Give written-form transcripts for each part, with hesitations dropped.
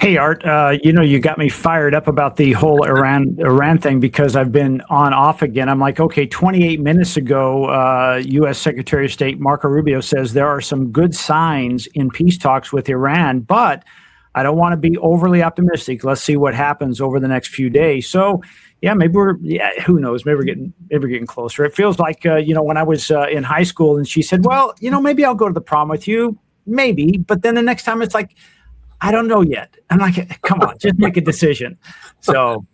Hey, Art, you got me fired up about the whole Iran thing because I've been on off again. I'm like, okay, 28 minutes ago, U.S. Secretary of State Marco Rubio says there are some good signs in peace talks with Iran, but I don't want to be overly optimistic. Let's see what happens over the next few days. So, yeah, who knows? Maybe we're getting closer. It feels like, when I was in high school and she said, well, maybe I'll go to the prom with you, maybe. But then the next time it's like, I don't know yet. I'm like, come on, just make a decision. So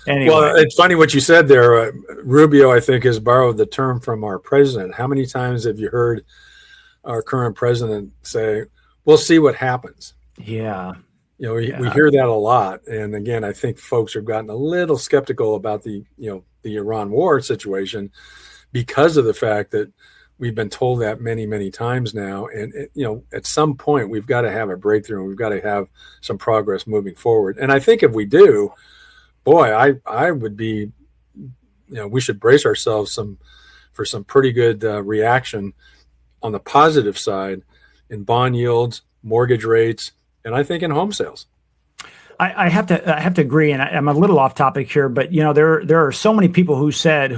anyway. Well, it's funny what you said there. Rubio, I think, has borrowed the term from our president. How many times have you heard our current president say, we'll see what happens? Yeah. We hear that a lot. And again, I think folks have gotten a little skeptical about the Iran war situation because of the fact that we've been told that many, many times now. And, at some point, we've got to have a breakthrough and we've got to have some progress moving forward. And I think if we do, boy, I would be, we should brace ourselves for some pretty good reaction on the positive side in bond yields, mortgage rates, and I think in home sales. I have to agree, and I'm a little off topic here, but there are so many people who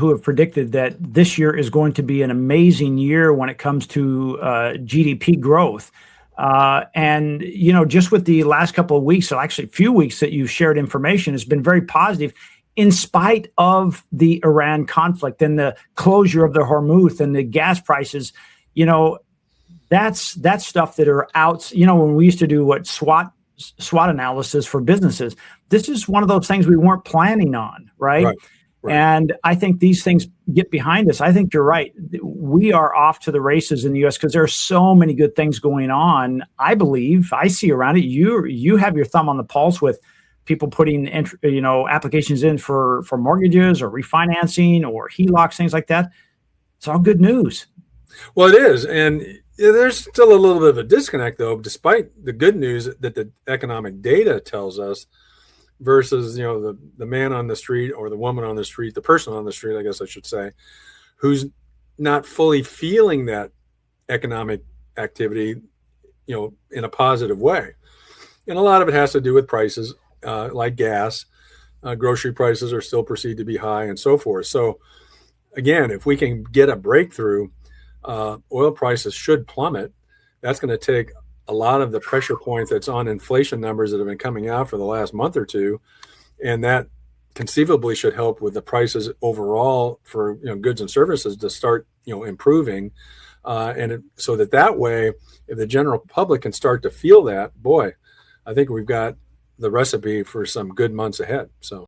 have predicted that this year is going to be an amazing year when it comes to GDP growth, and just with the last couple of weeks, or actually a few weeks that you've shared information, has been very positive, in spite of the Iran conflict and the closure of the Hormuz and the gas prices. That's stuff that are out. When we used to do SWOT analysis for businesses, this is one of those things we weren't planning on, right? And I think these things get behind us. I think you're right. We are off to the races in the U.S. because there are so many good things going on. I believe I see around it. You have your thumb on the pulse with people putting applications in for mortgages or refinancing or HELOCs, things like that. It's all good news. Well, it is, and there's still a little bit of a disconnect, though, despite the good news that the economic data tells us versus, the man on the street or the woman on the street, the person on the street, I guess I should say, who's not fully feeling that economic activity, in a positive way. And a lot of it has to do with prices, like gas. Grocery prices are still perceived to be high and so forth. So, again, if we can get a breakthrough, oil prices should plummet. That's going to take a lot of the pressure points that's on inflation numbers that have been coming out for the last month or two. And that conceivably should help with the prices overall for goods and services to start improving. So that way, if the general public can start to feel that, boy, I think we've got the recipe for some good months ahead. So.